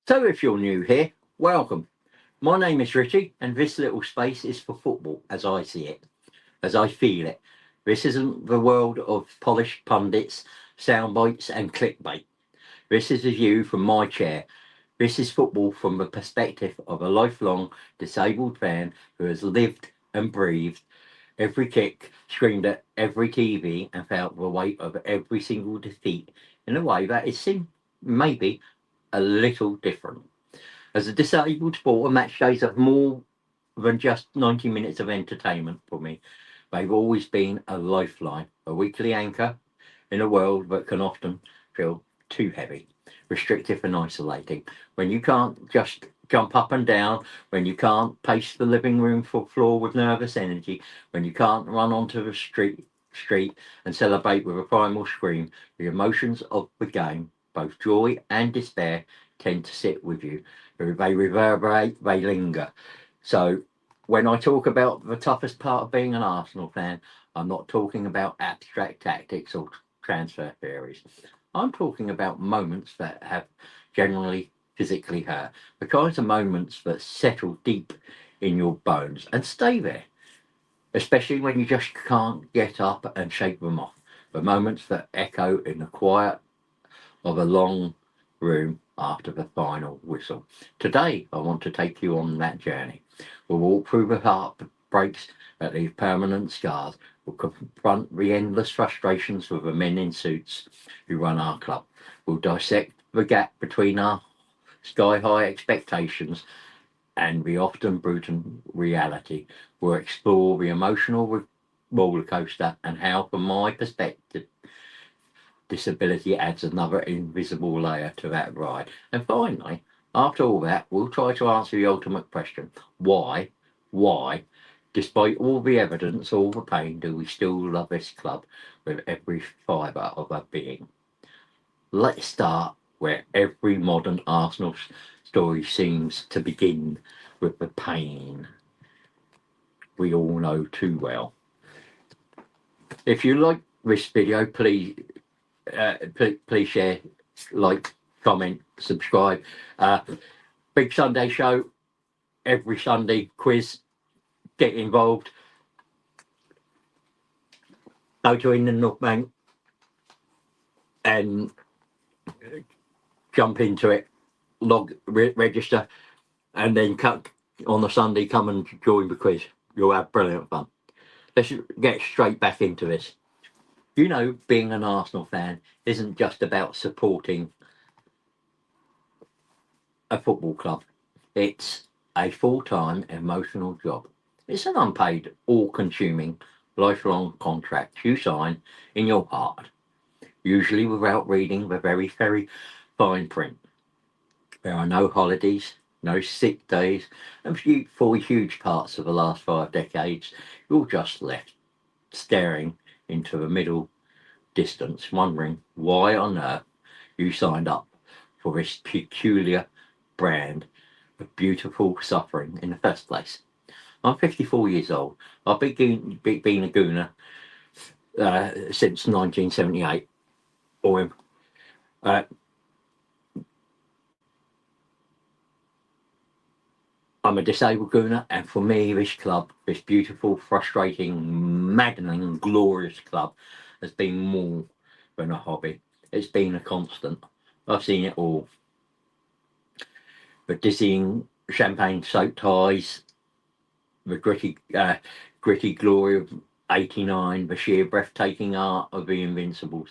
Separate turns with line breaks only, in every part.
So if you're new here, welcome. My name is Richie, and this little space is for football as I see it, as I feel it. This isn't the world of polished pundits, sound bites, and clickbait. This is a view from my chair. This is football from the perspective of a lifelong disabled fan who has lived and breathed every kick, screamed at every TV, and felt the weight of every single defeat in a way that is maybe a little different. As a disabled supporter, match days are more than just 90 minutes of entertainment for me. They've always been a lifeline, a weekly anchor in a world that can often feel too heavy, restrictive, and isolating. When you can't just jump up and down, when you can't pace the living room floor with nervous energy, when you can't run onto the street and celebrate with a primal scream, the emotions of the game, both joy and despair, tend to sit with you. They reverberate, they linger. So when I talk about the toughest part of being an Arsenal fan, I'm not talking about abstract tactics or transfer theories. I'm talking about moments that have generally physically hurt, the kinds of moments that settle deep in your bones and stay there, especially when you just can't get up and shake them off. The moments that echo in the quiet of a long room after the final whistle. Today, I want to take you on that journey. We'll walk through the heartbreaks that leave permanent scars. We'll confront the endless frustrations with the men in suits who run our club. We'll dissect the gap between our sky high expectations and the often brutal reality. We'll explore the emotional roller coaster and how, from my perspective, disability adds another invisible layer to that ride. And finally, after all that, we'll try to answer the ultimate question: why, despite all the evidence, all the pain, do we still love this club with every fibre of our being? Let's start where every modern Arsenal story seems to begin, with the pain we all know too well. If you like this video, please share, like, comment, subscribe. Big Sunday show every Sunday. Quiz, get involved. Go to In the North Bank and jump into it. Register, and then on the Sunday. Come and join the quiz. You'll have brilliant fun. Let's get straight back into this. Being an Arsenal fan isn't just about supporting a football club. It's a full-time emotional job. It's an unpaid, all-consuming, lifelong contract you sign in your heart, usually without reading the very, very fine print. There are no holidays, no sick days, and for huge parts of the last 5 decades, you're just left staring into the middle distance, wondering why on earth you signed up for this peculiar brand of beautiful suffering in the first place. I'm 54 years old. I've been a Gooner since 1978. Or uh, I'm a disabled Gooner, and for me, this club, this beautiful, frustrating, maddening, glorious club, has been more than a hobby. It's been a constant. I've seen it all. The dizzying champagne-soaked highs, the gritty glory of '89, the sheer breathtaking art of the Invincibles.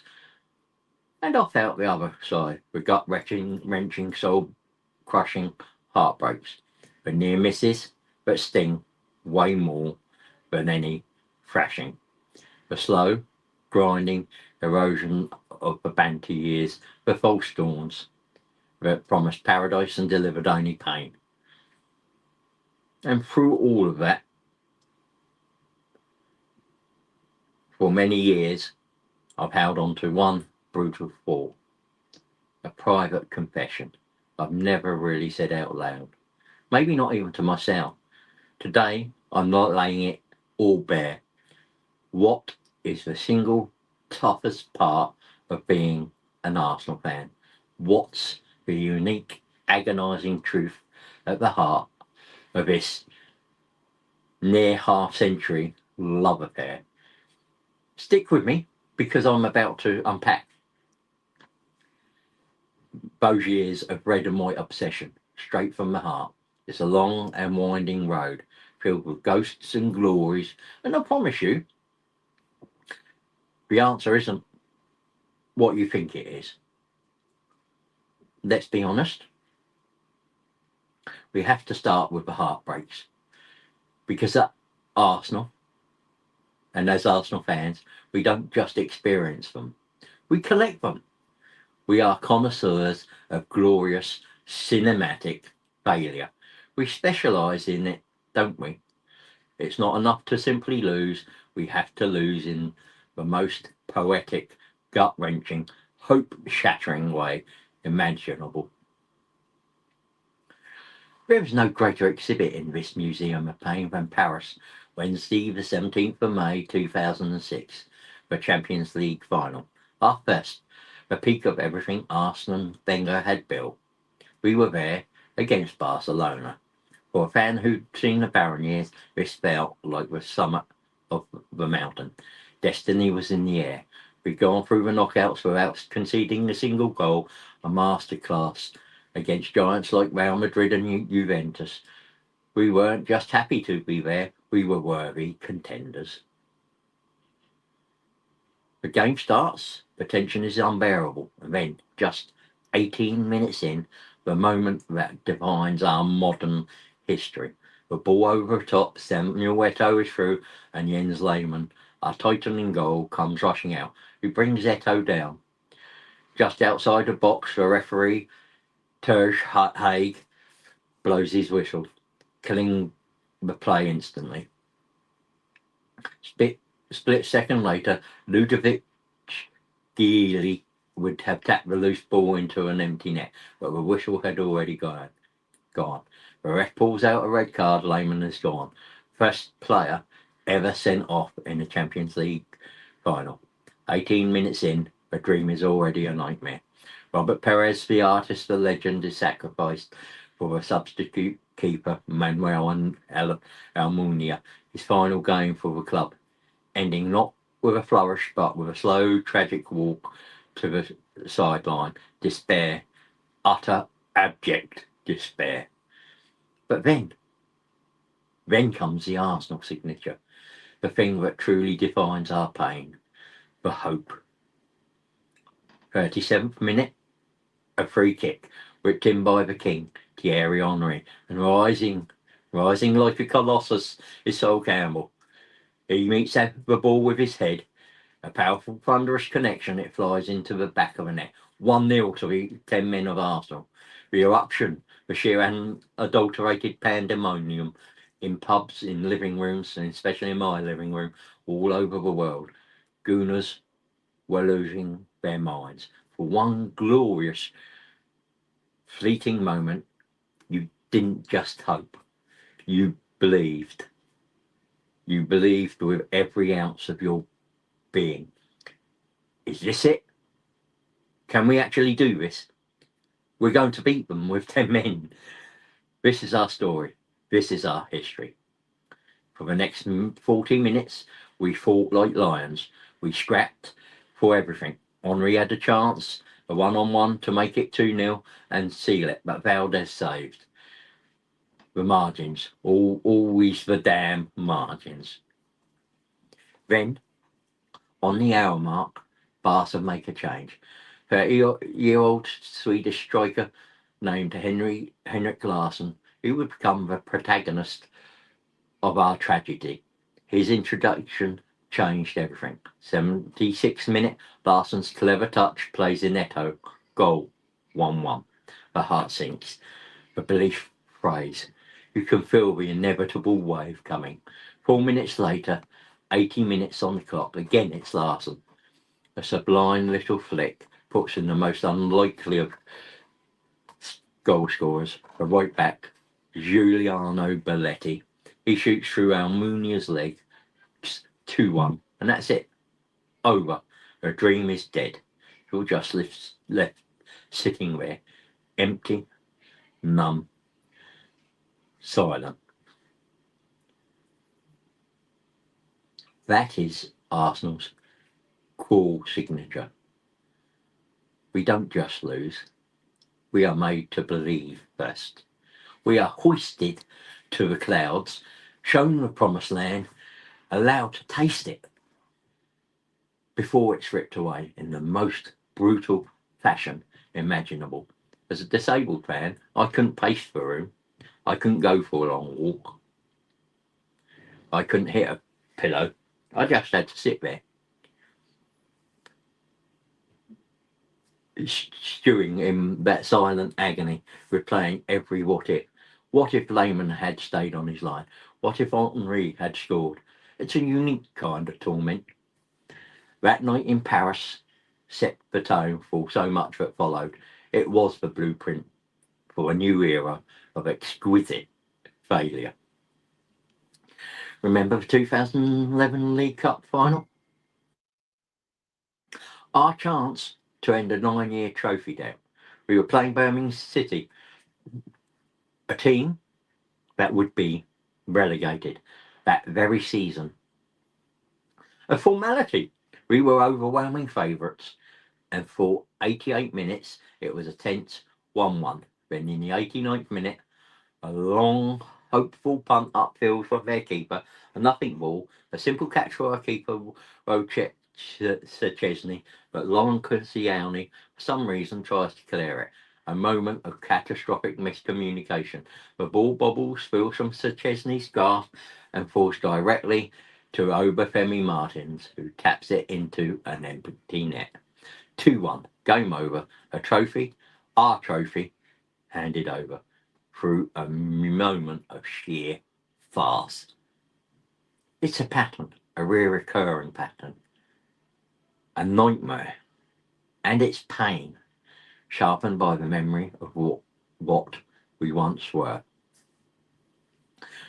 And I felt the other side, the gut-wrenching, soul-crushing heartbreaks, the near misses that sting way more than any thrashing, the slow, grinding erosion of the banter years, the false dawns that promised paradise and delivered only pain. And through all of that, for many years, I've held on to one brutal thought, a private confession I've never really said out loud, maybe not even to myself. Today, I'm not laying it all bare. What is the single toughest part of being an Arsenal fan? What's the unique agonising truth at the heart of this near half-century love affair. Stick with me, because I'm about to unpack those years of red and white obsession, straight from the heart. It's a long and winding road, filled with ghosts and glories, and I promise you, the answer isn't what you think it is. Let's be honest, we have to start with the heartbreaks, because at Arsenal, and as Arsenal fans, we don't just experience them, we collect them. We are connoisseurs of glorious cinematic failure. We specialise in it, don't we? It's not enough to simply lose. We have to lose in the most poetic, gut-wrenching, hope-shattering way imaginable. There is no greater exhibit in this museum of pain than Paris, Wednesday the 17th of May 2006, the Champions League final. Our first, the peak of everything Arsene Wenger had built. We were there against Barcelona. For a fan who'd seen the barren years, this felt like the summit of the mountain. Destiny was in the air. We'd gone through the knockouts without conceding a single goal, a masterclass against giants like Real Madrid and Juventus. We weren't just happy to be there, we were worthy contenders. The game starts, the tension is unbearable, and then, just 18 minutes in, the moment that defines our modern history. The ball over the top, Samuel Eto'o is through, and Jens Lehmann, our Titan in goal, comes rushing out, who brings Eto'o down. Just outside the box, the referee, Terj Haig, blows his whistle, killing the play instantly. Split second later, Ludovic Gieli would have tapped the loose ball into an empty net, but the whistle had already gone. The ref pulls out a red card, Lehmann is gone. First player ever sent off in the Champions League final. 18 minutes in, the dream is already a nightmare. Robert Perez, the artist, the legend, is sacrificed for a substitute keeper, Manuel Almunia, his final game for the club, ending not with a flourish but with a slow, tragic walk to the sideline. Despair, utter, abject despair. But then comes the Arsenal signature, the thing that truly defines our pain, the hope. 37th minute, a free kick, whipped in by the king, Thierry Henry, and rising like a colossus is Sol Campbell. He meets the ball with his head, a powerful, thunderous connection, it flies into the back of the net. 1-0 to the 10 men of Arsenal. The eruption, the sheer unadulterated pandemonium in pubs, in living rooms, and especially in my living room, all over the world. Gooners were losing their minds. For one glorious, fleeting moment, you didn't just hope. You believed. You believed with every ounce of your being. Is this it? Can we actually do this? We're going to beat them with 10 men. This is our story. This is our history. For the next 40 minutes, we fought like lions. We scrapped for everything. Henry had a chance, a one-on-one to make it 2-0 and seal it, but Valdez saved. The margins, always the damn margins. Then, on the hour mark, Barca make a change. 30-year-old Swedish striker named Henrik Larsson, who would become the protagonist of our tragedy. His introduction changed everything. 76th minute, Larsson's clever touch plays in Eto'o. Goal, 1-1. The heart sinks. The belief phrase. You can feel the inevitable wave coming. 4 minutes later, 80 minutes on the clock. Again, it's Larsson. A sublime little flick puts in the most unlikely of goal scorers, a right back, Giuliano Belletti. He shoots through Almunia's leg, 2-1, and that's it. Over. The dream is dead. You're just left sitting there, empty, numb, silent. That is Arsenal's core signature. We don't just lose, we are made to believe first. We are hoisted to the clouds, shown the promised land, allowed to taste it before it's ripped away in the most brutal fashion imaginable. As a disabled fan, I couldn't pace the room. I couldn't go for a long walk. I couldn't hit a pillow. I just had to sit there, stewing in that silent agony, replaying every what if. What if Lehman had stayed on his line? What if Henri had scored? It's a unique kind of torment. That night in Paris set the tone for so much that followed. It was the blueprint for a new era of exquisite failure. Remember the 2011 League Cup final? Our chance to end a 9-year trophy drought. We were playing Birmingham City, a team that would be relegated that very season. A formality. We were overwhelming favourites, and for 88 minutes it was a tense 1-1. Then in the 89th minute, a long, hopeful punt upfield from their keeper, a nothing ball, a simple catch for our keeper, Wojciech Szczesny, but Lauren Koscielny, for some reason, tries to clear it. A moment of catastrophic miscommunication. The ball bobbles, spills from Szczesny's grasp, and falls directly to Obafemi Martins, who taps it into an empty net. 2-1, game over, a trophy, our trophy, handed over through a moment of sheer farce. It's a pattern, a recurring pattern, a nightmare, and it's pain, sharpened by the memory of what we once were.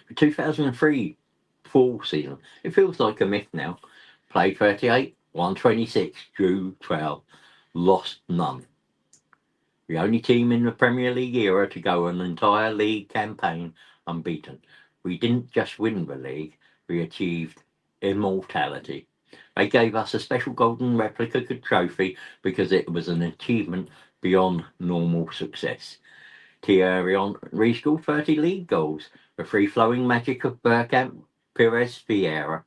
The 2003 fall season, it feels like a myth now. Played 38, won 26, drew 12, lost none. The only team in the Premier League era to go an entire league campaign unbeaten. We didn't just win the league, we achieved immortality. They gave us a special golden replica trophy because it was an achievement beyond normal success. Thierry Henry scored 30 league goals, the free-flowing magic of Bergkamp, Pires, Vieira.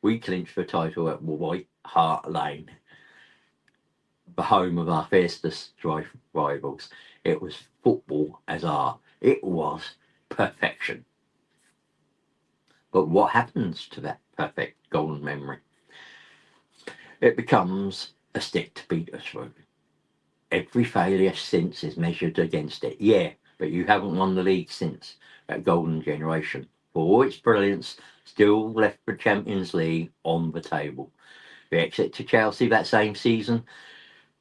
We clinched the title at White Hart Lane, the home of our fiercest rivals. It was football as art. It was perfection. But what happens to that perfect golden memory? It becomes a stick to beat us through. Every failure since is measured against it. Yeah, but you haven't won the league since that golden generation. For all its brilliance, still left the Champions League on the table. The exit to Chelsea that same season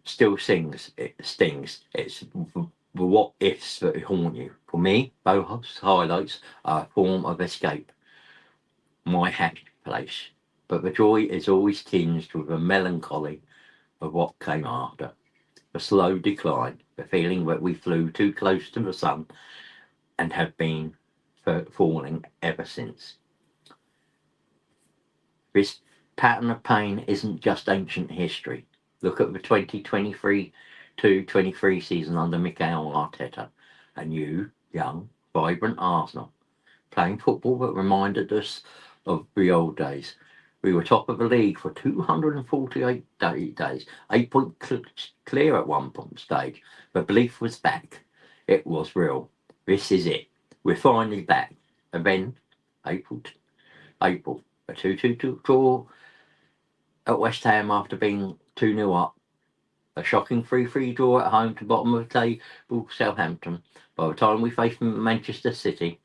still stings. It's the what ifs that haunt you. For me, those highlights are a form of escape, my happy place. But the joy is always tinged with the melancholy of what came after. The slow decline, the feeling that we flew too close to the sun and have been falling ever since. This pattern of pain isn't just ancient history. Look at the 2023-23 season under Mikel Arteta. A new, young, vibrant Arsenal, playing football that reminded us of the old days. We were top of the league for 248 days, 8 points clear at one point stage. The belief was back. It was real. This is it. We're finally back. And then, April, a 2-2 draw at West Ham after being 2-0 up. A shocking 3-3 draw at home to bottom of the table Southampton. By the time we faced Manchester City,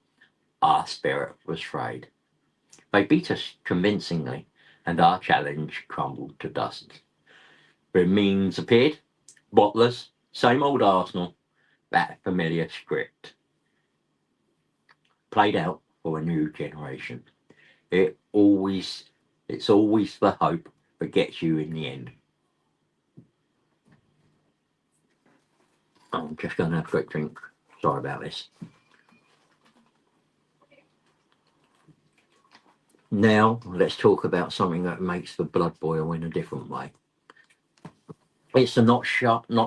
our spirit was frayed. They beat us convincingly, and our challenge crumbled to dust. The means appeared, bottlers, same old Arsenal, that familiar script. Played out for a new generation. It's always the hope that gets you in the end. I'm just going to have a quick drink. Sorry about this. Now, let's talk about something that makes the blood boil in a different way. It's not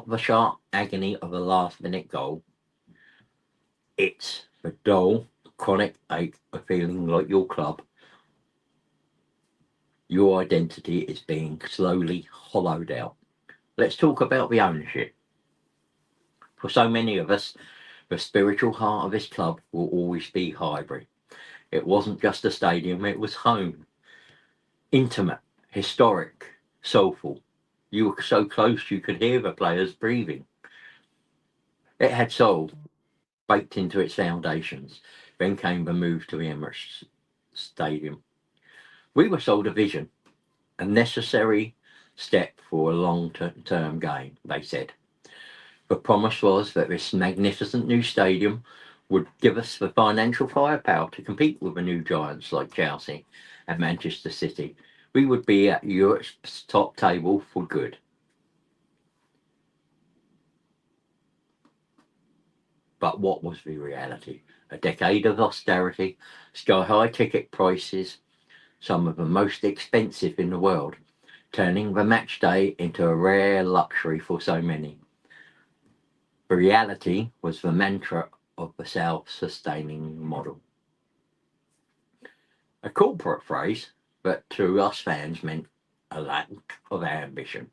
the sharp agony of a last-minute goal. It's the dull, chronic ache of feeling like your club, your identity is being slowly hollowed out. Let's talk about the ownership. For so many of us, the spiritual heart of this club will always be Highbury. It wasn't just a stadium, it was home. Intimate, historic, soulful. You were so close you could hear the players breathing. It had soul baked into its foundations. Then came the move to the Emirates Stadium. We were sold a vision, a necessary step for a long-term gain, they said. The promise was that this magnificent new stadium would give us the financial firepower to compete with the new giants like Chelsea and Manchester City. We would be at Europe's top table for good. But what was the reality? A decade of austerity, sky-high ticket prices, some of the most expensive in the world, turning the match day into a rare luxury for so many. The reality was the mantra of the self-sustaining model. A corporate phrase, but to us fans meant a lack of ambition.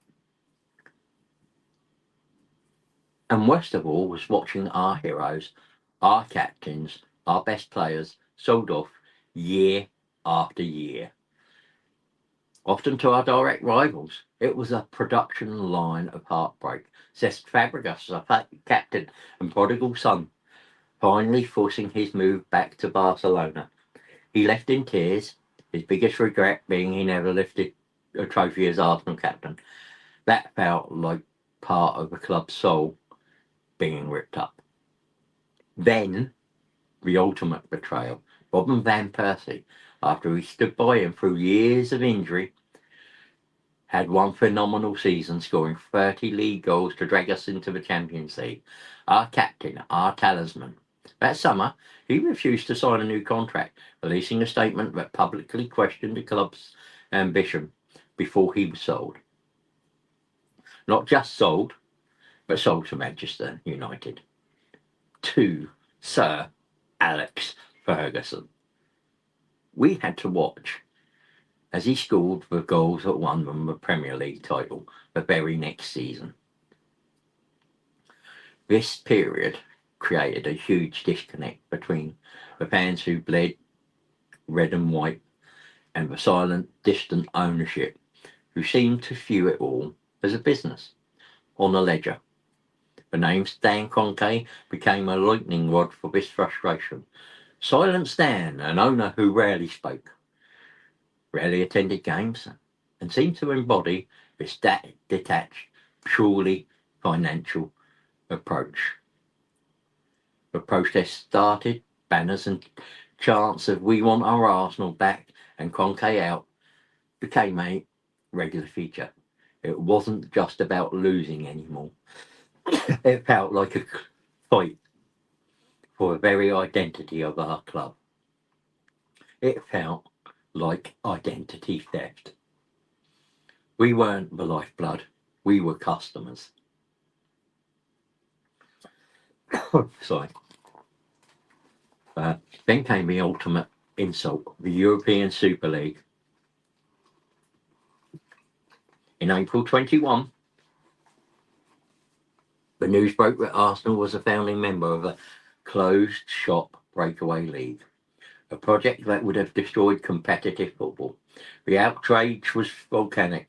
And worst of all was watching our heroes, our captains, our best players sold off year after year. Often to our direct rivals. It was a production line of heartbreak. Cesc Fabregas, a captain and prodigal son, finally forcing his move back to Barcelona. He left in tears, his biggest regret being he never lifted a trophy as Arsenal captain. That felt like part of the club's soul being ripped up. Then, the ultimate betrayal. Robin van Persie, after he stood by him through years of injury, had one phenomenal season, scoring 30 league goals to drag us into the Champions League. Our captain, our talisman. That summer, he refused to sign a new contract, releasing a statement that publicly questioned the club's ambition before he was sold. Not just sold, but sold to Manchester United. To Sir Alex Ferguson. We had to watch as he scored the goals that won them the Premier League title the very next season. This period created a huge disconnect between the fans who bled red and white and the silent, distant ownership who seemed to view it all as a business on a ledger. The name Stan Kroenke became a lightning rod for this frustration. Silent Stan, an owner who rarely spoke, rarely attended games, and seemed to embody this detached, purely financial approach. The protest started, banners and chants of "We want our Arsenal back" and "Kroenke out" became a regular feature. It wasn't just about losing anymore. It felt like a fight for the very identity of our club. It felt like identity theft. We weren't the lifeblood, we were customers. Sorry. Then came the ultimate insult, the European Super League. In April 21, the news broke that Arsenal was a founding member of a closed shop breakaway league, a project that would have destroyed competitive football. The outrage was volcanic.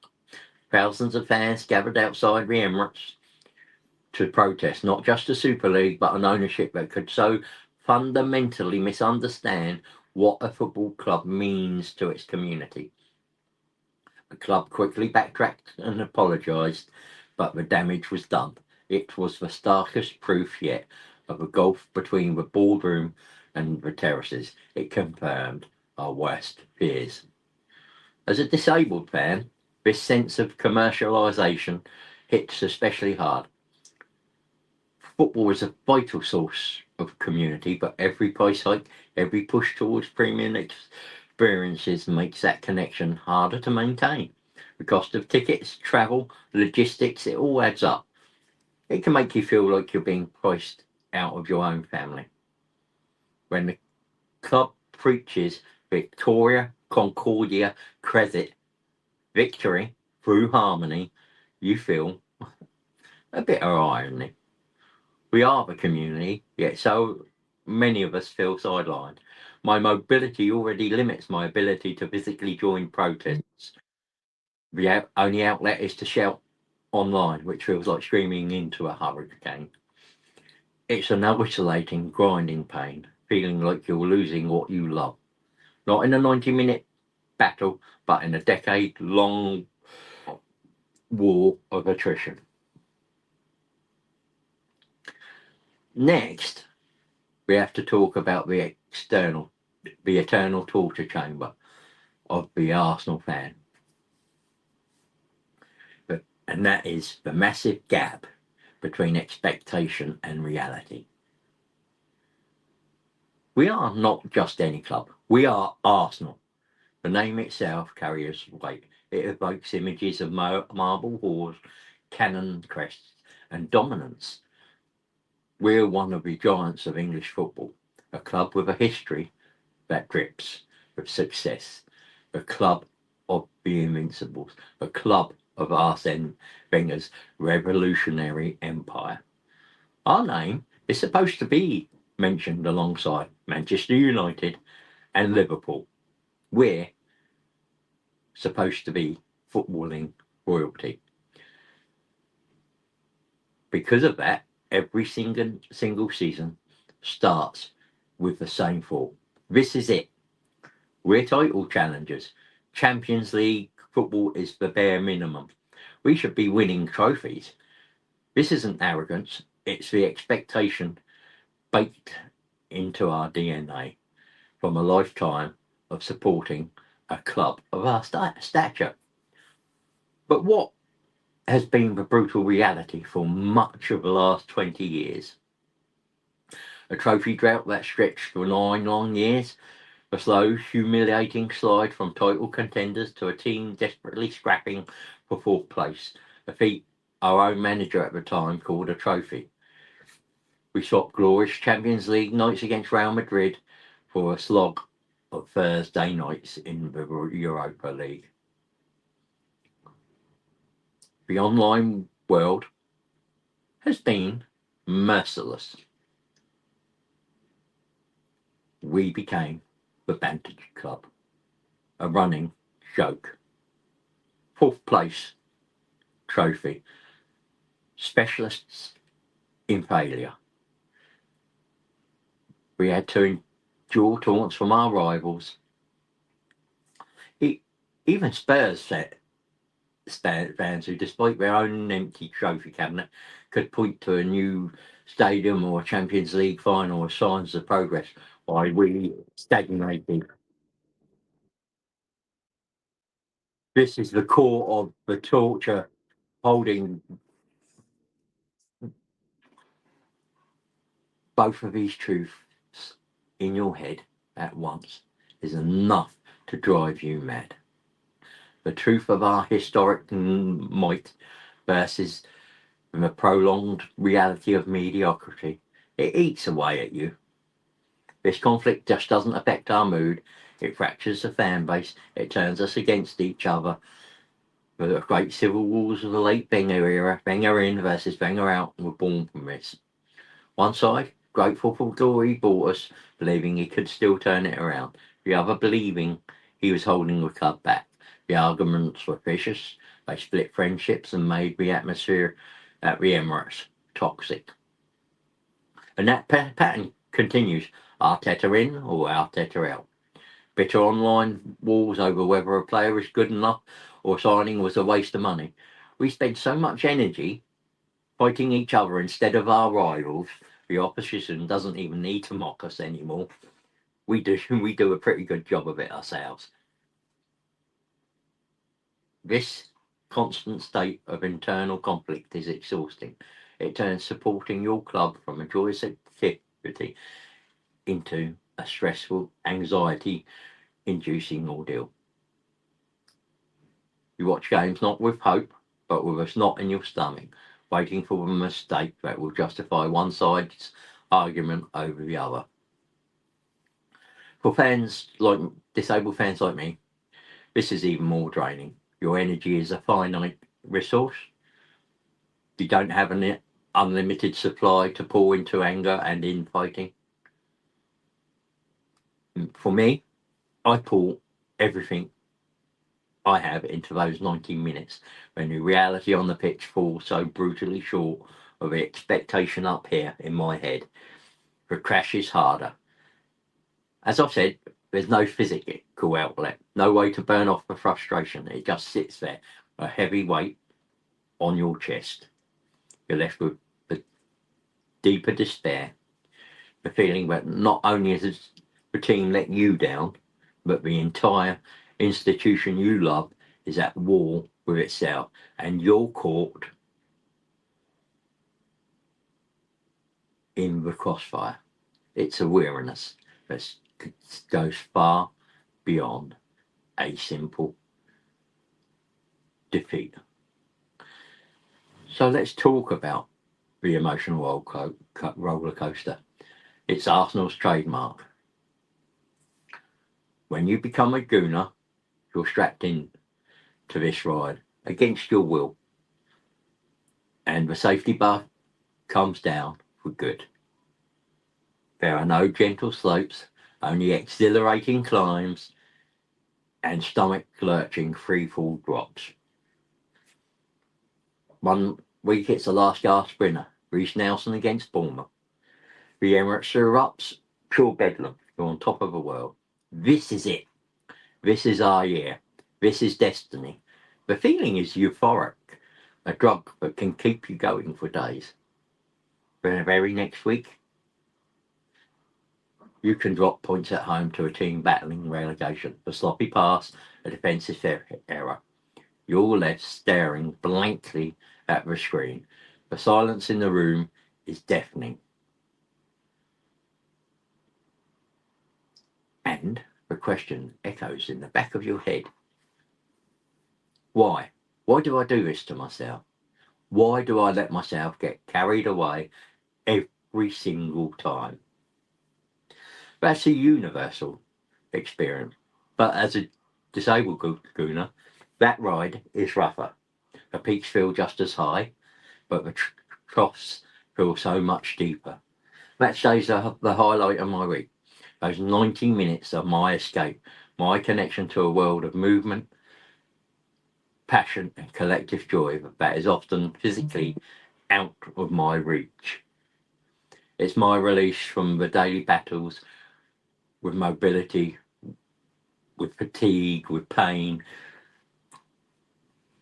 Thousands of fans gathered outside the Emirates to protest not just the Super League, but an ownership that could so fundamentally misunderstand what a football club means to its community. The club quickly backtracked and apologised, but the damage was done. It was the starkest proof yet of a gulf between the boardroom and the terraces. It confirmed our worst fears. As a disabled fan, this sense of commercialisation hits especially hard. Football is a vital source of community, but every price hike, every push towards premium experiences makes that connection harder to maintain. The cost of tickets, travel, logistics, it all adds up. It can make you feel like you're being priced out of your own family. When the club preaches Victoria, Concordia, Credit, victory through harmony, you feel a bit of irony. We are the community, yet so many of us feel sidelined. My mobility already limits my ability to physically join protests. The only outlet is to shout online, which feels like screaming into a hurricane. It's an isolating, grinding pain, feeling like you're losing what you love. Not in a 90-minute battle, but in a decade-long war of attrition. Next, we have to talk about the eternal torture chamber of the Arsenal fan. And that is the massive gap between expectation and reality. We are not just any club. We are Arsenal. The name itself carries weight. It evokes images of marble halls, cannon crests, and dominance. We're one of the giants of English football, a club with a history that drips with success, the club of the Invincibles, the club of Arsene Wenger's revolutionary empire. Our name is supposed to be mentioned alongside Manchester United and Liverpool. We're supposed to be footballing royalty. Because of that, every single season starts with the same thought. This is it. We're title challengers. Champions League football is the bare minimum. We should be winning trophies. This isn't arrogance, it's the expectation baked into our DNA from a lifetime of supporting a club of our stature. But what has been the brutal reality for much of the last 20 years? A trophy drought that stretched for 9 long years, a slow, humiliating slide from title contenders to a team desperately scrapping for fourth place, a feat our own manager at the time called a trophy. We swapped glorious Champions League nights against Real Madrid for a slog of Thursday nights in the Europa League. The online world has been merciless. We became the Vantage Club, a running joke. Fourth place trophy, specialists in failure. We had to endure taunts from our rivals. Even Spurs fans who, despite their own empty trophy cabinet, could point to a new stadium or a Champions League final as signs of progress, while we stagnated. This is the core of the torture. Holding both of these truths in your head at once is enough to drive you mad. The truth of our historic might versus the prolonged reality of mediocrity. It eats away at you. This conflict just doesn't affect our mood. It fractures the fan base. It turns us against each other. The great civil wars of the late Wenger era, Wenger in versus Wenger out, were born from this. One side, grateful for the glory he brought us, believing he could still turn it around. The other believing he was holding the club back. The arguments were vicious. They split friendships and made the atmosphere at the Emirates toxic. And that pattern continues. Arteta in or Arteta out. Bitter online wars over whether a player is good enough or signing was a waste of money. We spend so much energy fighting each other instead of our rivals. The opposition doesn't even need to mock us anymore. We do a pretty good job of it ourselves. This constant state of internal conflict is exhausting. it turns supporting your club from a joyous activity into a stressful, anxiety-inducing ordeal. You watch games not with hope, but with a knot in your stomach, waiting for a mistake that will justify one side's argument over the other. For fans like disabled fans like me, this is even more draining. Your energy is a finite resource. You don't have an unlimited supply to pour into anger and infighting. For me, I pour everything I have into those 90 minutes when the reality on the pitch falls so brutally short of the expectation up here in my head. The crash is harder. As I've said, there's no physical outlet, no way to burn off the frustration. It just sits there, a heavy weight on your chest. You're left with the deeper despair, the feeling that not only has the team let you down, but the entire institution you love is at war with itself, and you're caught in the crossfire. It's a weariness that goes far beyond a simple defeat. So let's talk about the emotional roller coaster. It's Arsenal's trademark. When you become a Gooner, you're strapped in to this ride against your will, and the safety bar comes down for good. There are no gentle slopes, only exhilarating climbs and stomach-lurching free-fall drops. One week it's the last gasp winner, Reece Nelson against Bournemouth. The Emirates erupts, pure bedlam. You're on top of the world. This is it. This is our year. This is destiny. The feeling is euphoric, a drug that can keep you going for days. But the very next week, you can drop points at home to a team battling relegation. A sloppy pass, a defensive error. You're left staring blankly at the screen. The silence in the room is deafening. And the question echoes in the back of your head. Why? Why do I do this to myself? Why do I let myself get carried away every single time? That's a universal experience. But as a disabled Gooner, that ride is rougher. The peaks feel just as high, but the troughs feel so much deeper. Match days are the highlight of my week. Those 90 minutes are my escape, my connection to a world of movement, passion, and collective joy that is often physically out of my reach. It's my release from the daily battles with mobility, with fatigue, with pain.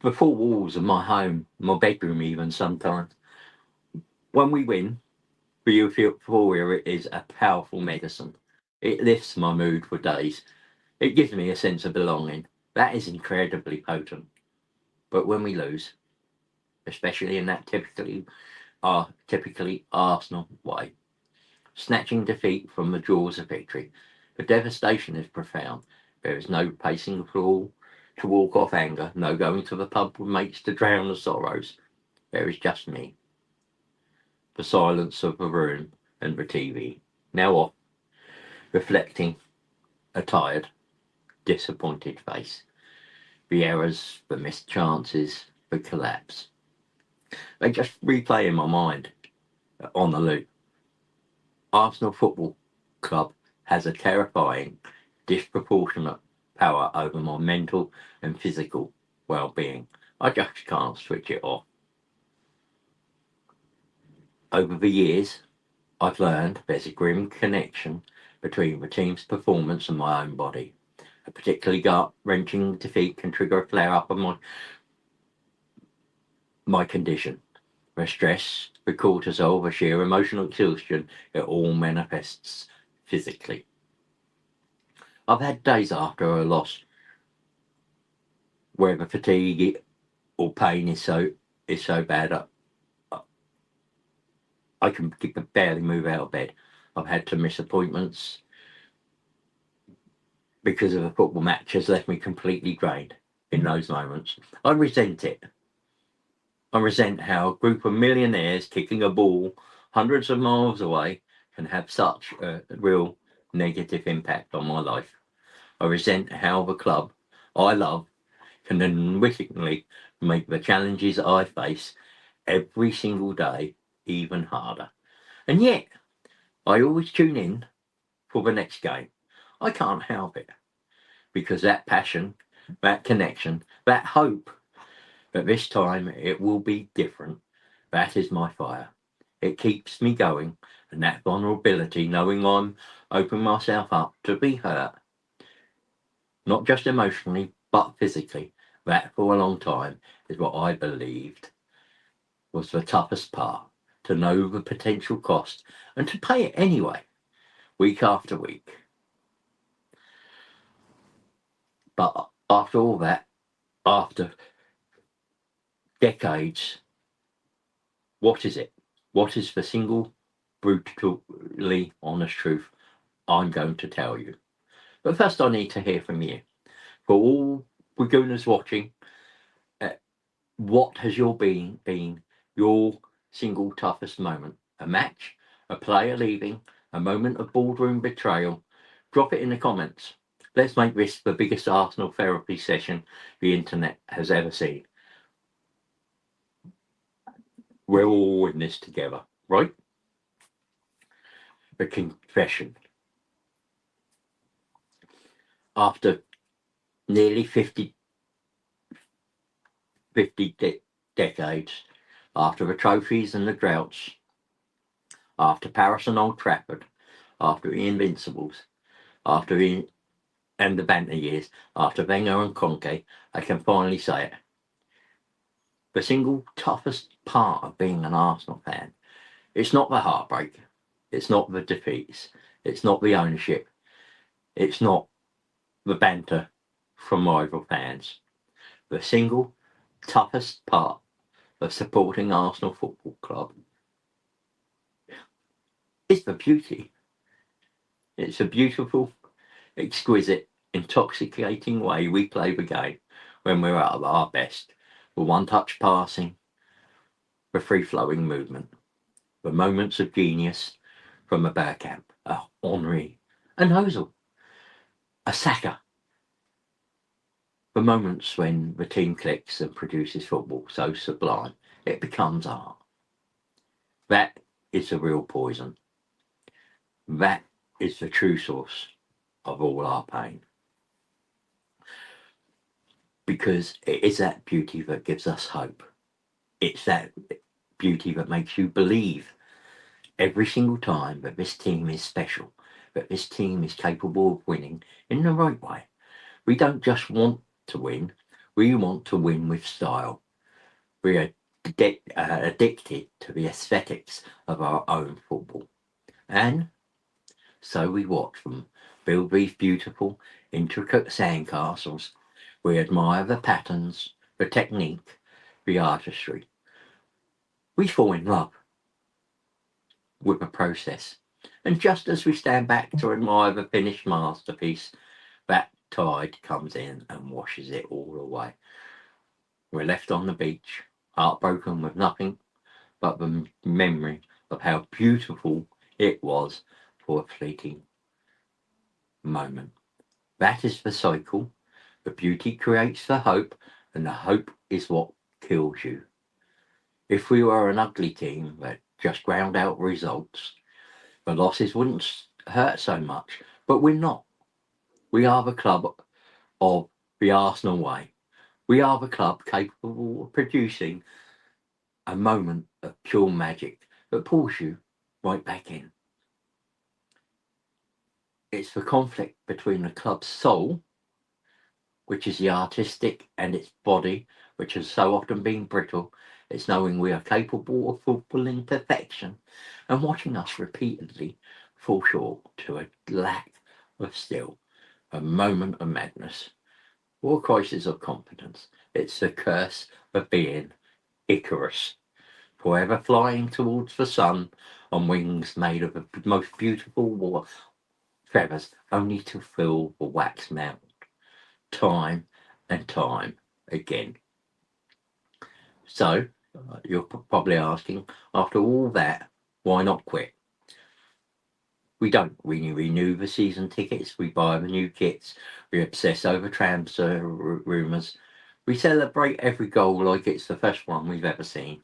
The four walls of my home, my bedroom even sometimes. When we win, the euphoria is a powerful medicine. It lifts my mood for days. It gives me a sense of belonging. That is incredibly potent. But when we lose, especially in that typically Arsenal way, snatching defeat from the jaws of victory, the devastation is profound. There is no pacing the floor to walk off anger, no going to the pub with mates to drown the sorrows. There is just me, the silence of the room and the TV, now off, reflecting a tired, disappointed face. The errors, the missed chances, the collapse. They just replay in my mind on the loop. Arsenal Football Club has a terrifying, disproportionate power over my mental and physical well-being. I just can't switch it off. Over the years, I've learned there's a grim connection between the team's performance and my own body. A particularly gut-wrenching defeat can trigger a flare-up of my condition. The stress, the cortisol, the sheer emotional exhaustion, it all manifests physically. I've had days after a loss where the fatigue or pain is so bad I can barely move out of bed. I've had to miss appointments because of a football match has left me completely drained in those moments. I resent it. I resent how a group of millionaires kicking a ball hundreds of miles away can have such a real negative impact on my life. I resent how the club I love can unwittingly make the challenges I face every single day even harder. And yet, I always tune in for the next game. I can't help it because that passion, that connection, that hope that this time it will be different, that is my fire. It keeps me going, and that vulnerability, knowing I'm opening myself up to be hurt, not just emotionally, but physically, that for a long time is what I believed was the toughest part, to know the potential cost and to pay it anyway, week after week. But after all that, after decades, what is it? What is the single brutally honest truth I'm going to tell you? But first, I need to hear from you. For all the Gooners watching, what has been your single toughest moment? A match, a player leaving, a moment of boardroom betrayal? Drop it in the comments. Let's make this the biggest Arsenal therapy session the internet has ever seen. We're all in this together, right? The confession. After nearly 50 decades, after the trophies and the droughts, after Paris and Old Trafford, after the Invincibles, and the banter years, after Wenger and Conke, I can finally say it. The single toughest part of being an Arsenal fan, it's not the heartbreak, it's not the defeats, it's not the ownership, it's not the banter from rival fans. The single toughest part of supporting Arsenal Football Club is the beauty. It's a beautiful, exquisite, intoxicating way we play the game when we're at our best. The one-touch passing, the free-flowing movement, the moments of genius from a Bergkamp, a Henry, an Ozil, a Saka. The moments when the team clicks and produces football so sublime, it becomes art. That is the real poison. That is the true source of all our pain. Because it is that beauty that gives us hope. It's that beauty that makes you believe every single time that this team is special, that this team is capable of winning in the right way. We don't just want to win, we want to win with style. We are addicted to the aesthetics of our own football. And so we watch them build these beautiful, intricate sandcastles. We admire the patterns, the technique, the artistry. We fall in love with the process. And just as we stand back to admire the finished masterpiece, that tide comes in and washes it all away. We're left on the beach, heartbroken with nothing but the memory of how beautiful it was for a fleeting moment. That is the cycle. The beauty creates the hope, and the hope is what kills you. If we were an ugly team that just ground out results, the losses wouldn't hurt so much, but we're not. We are the club of the Arsenal way. We are the club capable of producing a moment of pure magic that pulls you right back in. It's the conflict between the club's soul, which is the artistic, and its body, which has so often been brittle. It's knowing we are capable of football in perfection and watching us repeatedly fall short to a lack of skill, a moment of madness, or a crisis of confidence. It's the curse of being Icarus. forever flying towards the sun on wings made of the most beautiful feathers, only to feel the wax melt time and time again. So, you're probably asking, after all that, why not quit? We don't renew the season tickets, we buy the new kits, we obsess over transfer rumours, we celebrate every goal like it's the first one we've ever seen.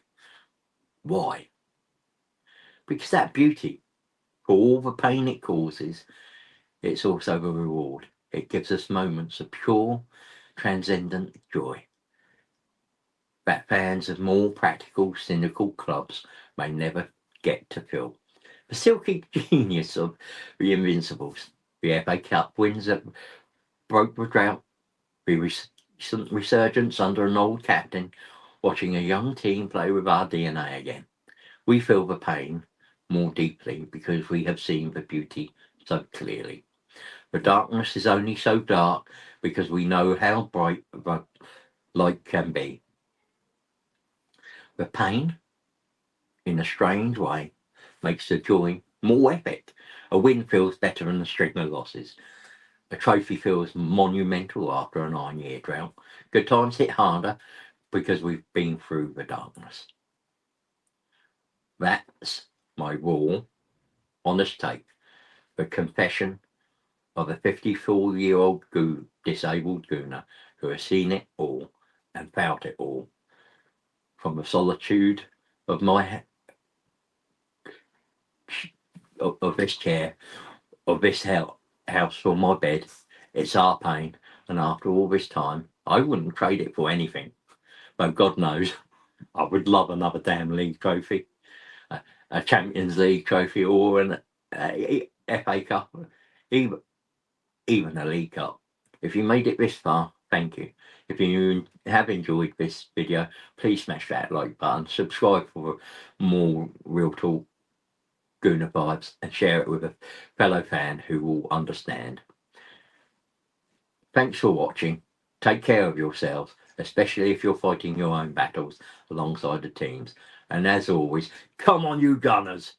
Why? Because that beauty, for all the pain it causes, it's also the reward. It gives us moments of pure, transcendent joy that fans of more practical, cynical clubs may never get to feel. The silky genius of the Invincibles, the FA Cup wins that broke the drought, the recent resurgence under an old captain, watching a young team play with our DNA again. We feel the pain more deeply because we have seen the beauty so clearly. The darkness is only so dark because we know how bright the light can be. The pain, in a strange way, makes the joy more epic. A win feels better than a string of losses. A trophy feels monumental after a 9-year drought. Good times hit harder because we've been through the darkness. That's my raw, honest take. The confession of a 54-year-old disabled Gooner who has seen it all and felt it all. From the solitude of my of this chair, of this house for my bed, it's our pain. And after all this time, I wouldn't trade it for anything. Though God knows, I would love another damn league trophy, a Champions League trophy, or an FA Cup, even a League Cup. If you made it this far, thank you. If you have enjoyed this video, please smash that like button, subscribe for more real talk Gooner vibes, and share it with a fellow fan who will understand. Thanks for watching. Take care of yourselves, especially if you're fighting your own battles alongside the teams. And as always, come on you Gunners!